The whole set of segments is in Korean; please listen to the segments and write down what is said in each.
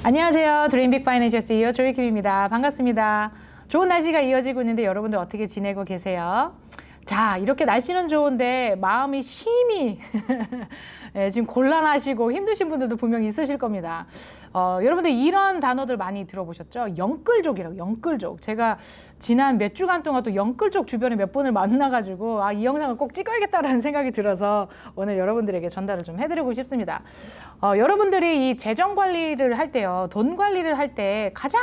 안녕하세요. 드림빅 파이낸셜 CEO 조리킴입니다. 반갑습니다. 좋은 날씨가 이어지고 있는데 여러분들 어떻게 지내고 계세요? 자, 이렇게 날씨는 좋은데 마음이 심히 네, 지금 곤란하시고 힘드신 분들도 분명히 있으실 겁니다. 여러분들 이런 단어들 많이 들어보셨죠? 영끌족이라고, 영끌족. 제가 지난 몇 주간 동안 또 영끌족 주변에 몇 번을 만나가지고 이 영상을 꼭 찍어야겠다라는 생각이 들어서 오늘 여러분들에게 전달을 좀 해드리고 싶습니다. 여러분들이 이 재정 관리를 할 때요, 돈 관리를 할 때 가장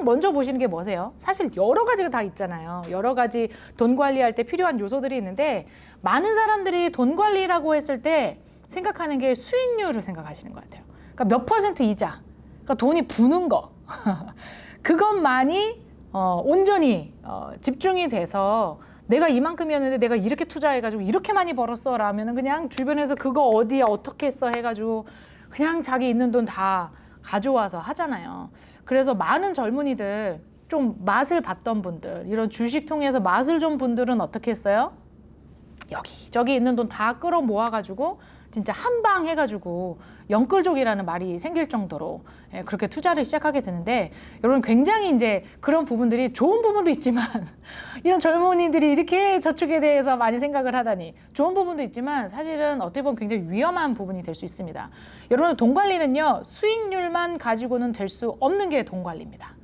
먼저 보시는 게 뭐세요? 사실 여러 가지가 다 있잖아요. 여러 가지 돈 관리할 때 필요한 요소들이 있는데 많은 사람들이 돈 관리라고 했을 때 생각하는 게 수익률을 생각하시는 것 같아요. 그러니까 몇 퍼센트 이자, 그러니까 돈이 부는 거 그것만이 온전히 집중이 돼서 내가 이만큼이었는데 내가 이렇게 투자해가지고 이렇게 많이 벌었어 라면은 그냥 주변에서 그거 어디야 어떻게 했어 해가지고 그냥 자기 있는 돈 다 가져와서 하잖아요. 그래서 많은 젊은이들 좀 맛을 봤던 분들, 이런 주식 통해서 맛을 좀 분들은 어떻게 했어요? 여기저기 있는 돈 다 끌어 모아가지고 진짜 한방 해가지고 영끌족이라는 말이 생길 정도로 그렇게 투자를 시작하게 되는데, 여러분 굉장히 이제 그런 부분들이 좋은 부분도 있지만 이런 젊은이들이 이렇게 저축에 대해서 많이 생각을 하다니, 좋은 부분도 있지만 사실은 어떻게 보면 굉장히 위험한 부분이 될 수 있습니다. 여러분 돈 관리는요, 수익률만 가지고는 될 수 없는 게 돈 관리입니다.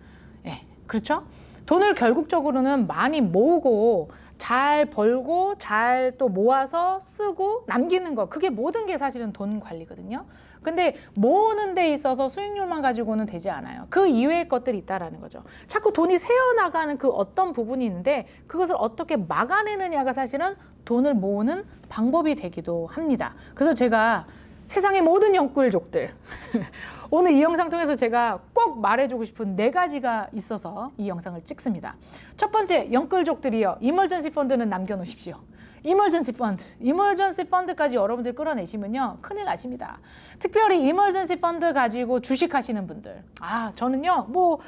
그렇죠? 돈을 결국적으로는 많이 모으고 잘 벌고 잘 또 모아서 쓰고 남기는 거, 그게 모든 게 사실은 돈 관리거든요. 근데 모으는 데 있어서 수익률만 가지고는 되지 않아요. 그 이외의 것들이 있다라는 거죠. 자꾸 돈이 새어나가는 그 어떤 부분이 있는데 그것을 어떻게 막아내느냐가 사실은 돈을 모으는 방법이 되기도 합니다. 그래서 제가 세상의 모든 영끌족들 오늘 이 영상 통해서 제가 꼭 말해주고 싶은 4가지가 있어서 이 영상을 찍습니다. 첫 번째, 영끌족들이요, 이머전시 펀드는 남겨놓으십시오. 이머전시 펀드까지 여러분들 끌어내시면요 큰일 나십니다. 특별히 이머전시 펀드 가지고 주식하시는 분들, 저는요 뭐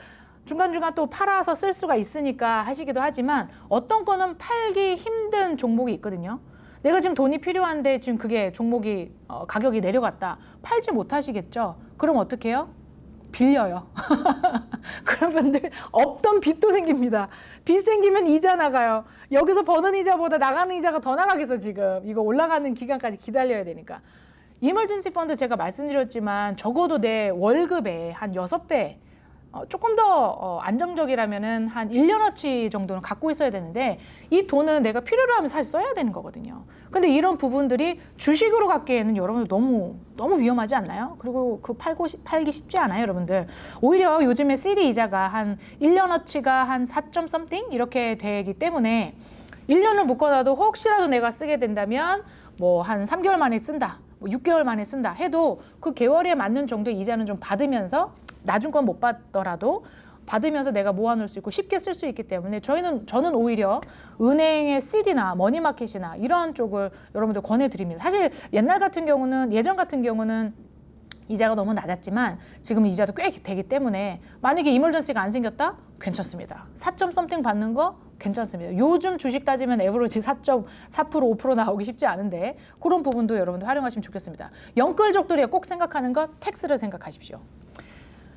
중간중간 또 팔아서 쓸 수가 있으니까 하시기도 하지만 어떤 거는 팔기 힘든 종목이 있거든요. 내가 지금 돈이 필요한데 지금 그게 종목이 가격이 내려갔다, 팔지 못하시겠죠? 그럼 어떻게 해요? 빌려요. 그러면 없던 빚도 생깁니다. 빚 생기면 이자 나가요. 여기서 버는 이자보다 나가는 이자가 더 나가겠어. 지금 이거 올라가는 기간까지 기다려야 되니까. 이머전시 펀드 제가 말씀드렸지만 적어도 내 월급의 한 6배, 조금 더 안정적이라면은 한 1년어치 정도는 갖고 있어야 되는데, 이 돈은 내가 필요로 하면 사실 써야 되는 거거든요. 근데 이런 부분들이 주식으로 갖기에는 여러분들 너무 위험하지 않나요? 그리고 팔기 쉽지 않아요, 여러분들. 오히려 요즘에 CD 이자가 한 1년어치가 한 4점 something 이렇게 되기 때문에 1년을 묶어놔도 혹시라도 내가 쓰게 된다면 뭐 한 3개월 만에 쓴다, 뭐 6개월 만에 쓴다 해도 그 개월에 맞는 정도의 이자는 좀 받으면서, 나중 건 못 받더라도 받으면서 내가 모아놓을 수 있고 쉽게 쓸 수 있기 때문에 저는 오히려 은행의 CD나 머니마켓이나 이런 쪽을 여러분들 권해드립니다. 사실 예전 같은 경우는 이자가 너무 낮았지만 지금 이자도 꽤 되기 때문에 만약에 이멀전시가 안 생겼다? 괜찮습니다. 4점 something 받는 거 괜찮습니다. 요즘 주식 따지면 에버리지 4.4% 5% 나오기 쉽지 않은데 그런 부분도 여러분들 활용하시면 좋겠습니다. 영끌족들이 꼭 생각하는 거, 텍스를 생각하십시오.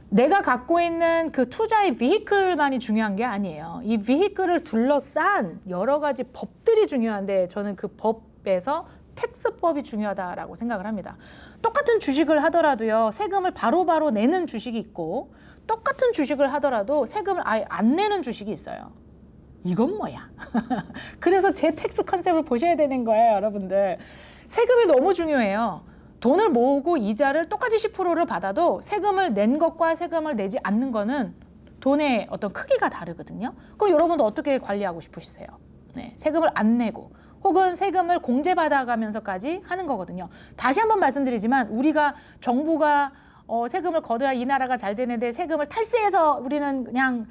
내가 갖고 있는 그 투자의 비히클만이 중요한 게 아니에요. 이 비히클을 둘러싼 여러 가지 법들이 중요한데 저는 그 법에서 텍스법이 중요하다라고 생각을 합니다. 똑같은 주식을 하더라도요, 세금을 바로바로 내는 주식이 있고 똑같은 주식을 하더라도 세금을 아예 안 내는 주식이 있어요. 이건 뭐야? 그래서 제 텍스 컨셉을 보셔야 되는 거예요, 여러분들. 세금이 너무 중요해요. 돈을 모으고 이자를 똑같이 10%를 받아도 세금을 낸 것과 세금을 내지 않는 거는 돈의 어떤 크기가 다르거든요. 그럼 여러분도 어떻게 관리하고 싶으세요? 세금을 안 내고 혹은 세금을 공제받아가면서까지 하는 거거든요. 다시 한번 말씀드리지만 우리가 정부가 세금을 걷어야 이 나라가 잘 되는데 세금을 탈세해서 우리는 그냥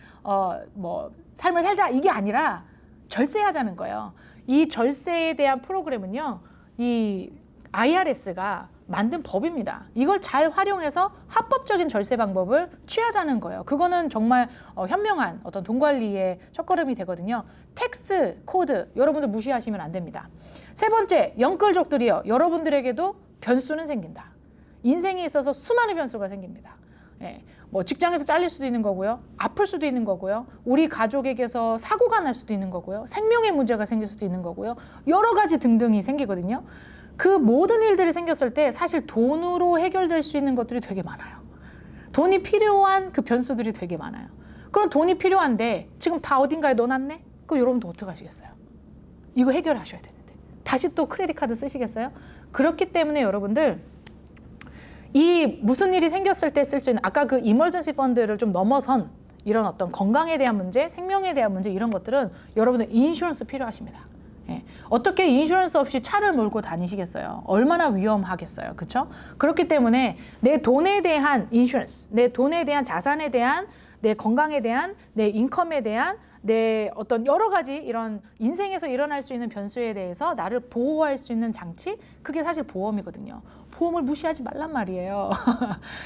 삶을 살자, 이게 아니라 절세하자는 거예요. 이 절세에 대한 프로그램은요, 이 IRS가 만든 법입니다. 이걸 잘 활용해서 합법적인 절세 방법을 취하자는 거예요. 그거는 정말 현명한 어떤 돈 관리의 첫걸음이 되거든요. 텍스 코드 여러분들 무시하시면 안 됩니다. 세 번째, 영끌족들이요, 여러분들에게도 변수는 생긴다. 인생에 있어서 수많은 변수가 생깁니다. 뭐 직장에서 잘릴 수도 있는 거고요. 아플 수도 있는 거고요. 우리 가족에게서 사고가 날 수도 있는 거고요. 생명의 문제가 생길 수도 있는 거고요. 여러 가지 등등이 생기거든요. 그 모든 일들이 생겼을 때 사실 돈으로 해결될 수 있는 것들이 되게 많아요. 돈이 필요한 그 변수들이 되게 많아요. 그럼 돈이 필요한데 지금 다 어딘가에 넣어놨네? 그럼 여러분도 어떻게 하시겠어요? 이거 해결하셔야 되는데 다시 또 크레딧 카드 쓰시겠어요? 그렇기 때문에 여러분들 이 무슨 일이 생겼을 때 쓸 수 있는 아까 그 이머전시 펀드를 좀 넘어선 이런 어떤 건강에 대한 문제, 생명에 대한 문제 이런 것들은 여러분들 인슈런스 필요하십니다. 예. 어떻게 인슈런스 없이 차를 몰고 다니시겠어요? 얼마나 위험하겠어요. 그렇죠? 그렇기 때문에 내 돈에 대한 인슈런스, 내 돈에 대한 자산에 대한 내 건강에 대한 내 인컴에 대한 내 어떤 여러 가지 이런 인생에서 일어날 수 있는 변수에 대해서 나를 보호할 수 있는 장치 그게 사실 보험이거든요. 보험을 무시하지 말란 말이에요.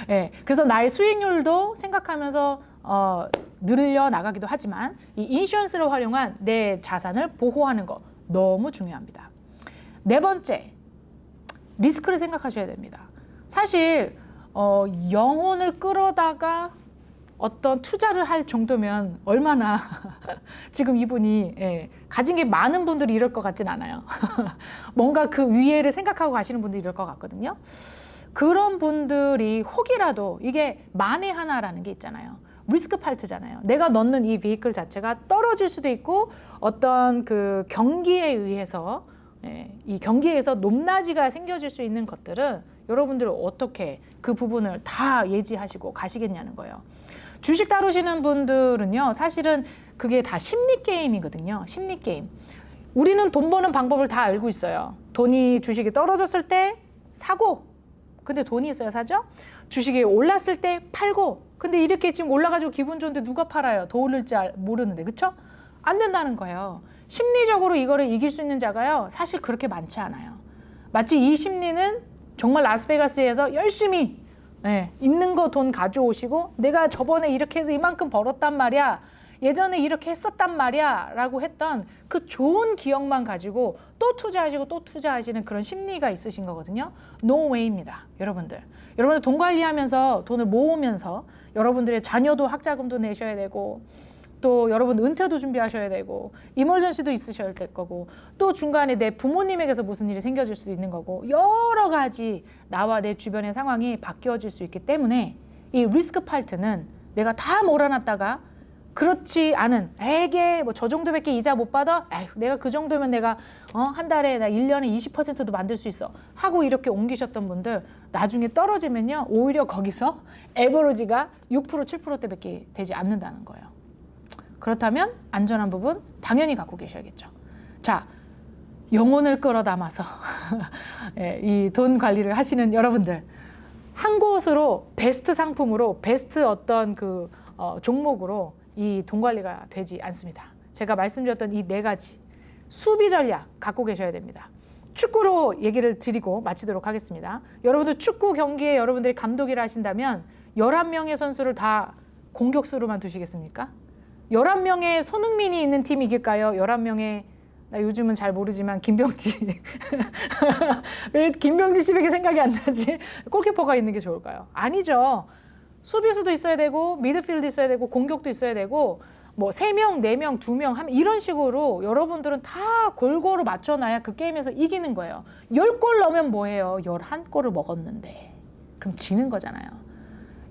예, 그래서 나의 수익률도 생각하면서 늘려 나가기도 하지만 이 인슈런스를 활용한 내 자산을 보호하는 거 너무 중요합니다. 네 번째, 리스크를 생각하셔야 됩니다. 사실 영혼을 끌어다가 어떤 투자를 할 정도면 얼마나 지금 이분이 가진 게 많은 분들이 이럴 것 같진 않아요. 뭔가 그 위에를 생각하고 가시는 분들이 이럴 것 같거든요. 그런 분들이 혹이라도 이게 만에 하나라는 게 있잖아요. 리스크 팔트잖아요. 내가 넣는 이 베이클 자체가 떨어질 수도 있고 어떤 그 경기에 의해서 이 경기에서 높낮이가 생겨질 수 있는 것들은 여러분들은 어떻게 그 부분을 다 예지하시고 가시겠냐는 거예요. 주식 다루시는 분들은요, 사실은 그게 다 심리 게임이거든요. 심리 게임. 우리는 돈 버는 방법을 다 알고 있어요. 돈이 주식이 떨어졌을 때 사고, 근데 돈이 있어야 사죠? 주식이 올랐을 때 팔고, 근데 이렇게 지금 올라가지고 기분 좋은데 누가 팔아요? 더 오를지 모르는데, 그쵸? 안 된다는 거예요. 심리적으로 이거를 이길 수 있는 자가요, 사실 그렇게 많지 않아요. 마치 이 심리는 정말 라스베가스에서 열심히 있는 거 돈 가져오시고 내가 저번에 이렇게 해서 이만큼 벌었단 말이야. 예전에 이렇게 했었단 말이야 라고 했던 그 좋은 기억만 가지고 또 투자하시고 또 투자하시는 그런 심리가 있으신 거거든요. No way입니다. 여러분들 돈 관리하면서 돈을 모으면서 여러분들의 자녀도 학자금도 내셔야 되고 또 여러분 은퇴도 준비하셔야 되고 이머전시도 있으셔야 될 거고 또 중간에 내 부모님에게서 무슨 일이 생겨질 수도 있는 거고 여러 가지 나와 내 주변의 상황이 바뀌어질 수 있기 때문에 이 리스크 팔트는 내가 다 몰아놨다가 그렇지 않은 에게 뭐 저 정도밖에 이자 못 받아? 에휴, 내가 그 정도면 내가 한 달에 나 1년에 20%도 만들 수 있어 하고 이렇게 옮기셨던 분들 나중에 떨어지면요 오히려 거기서 에버리지가 6% 7%대밖에 되지 않는다는 거예요. 그렇다면 안전한 부분 당연히 갖고 계셔야겠죠. 자, 영혼을 끌어담아서 이 돈 관리를 하시는 여러분들 한 곳으로 베스트 상품으로 베스트 어떤 그 종목으로 이 돈 관리가 되지 않습니다. 제가 말씀드렸던 이 네 가지 수비 전략 갖고 계셔야 됩니다. 축구로 얘기를 드리고 마치도록 하겠습니다. 여러분들 축구 경기에 여러분들이 감독이라 하신다면 11명의 선수를 다 공격수로만 두시겠습니까? 11명의 손흥민이 있는 팀이 이길까요? 11명의 나 요즘은 잘 모르지만 김병지 왜 김병지 씨밖에 생각이 안 나지? 골키퍼가 있는 게 좋을까요? 아니죠. 수비수도 있어야 되고 미드필드 있어야 되고 공격도 있어야 되고 뭐 3명, 4명, 2명 이런 식으로 여러분들은 다 골고루 맞춰놔야 그 게임에서 이기는 거예요. 10골 넣으면 뭐해요? 11골을 먹었는데 그럼 지는 거잖아요.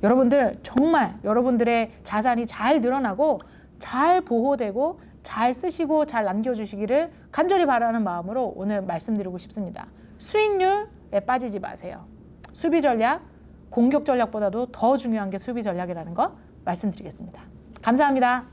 여러분들 정말 여러분들의 자산이 잘 늘어나고 잘 보호되고 잘 쓰시고 잘 남겨주시기를 간절히 바라는 마음으로 오늘 말씀드리고 싶습니다. 수익률에 빠지지 마세요. 수비 전략, 공격 전략보다도 더 중요한 게 수비 전략이라는 거 말씀드리겠습니다. 감사합니다.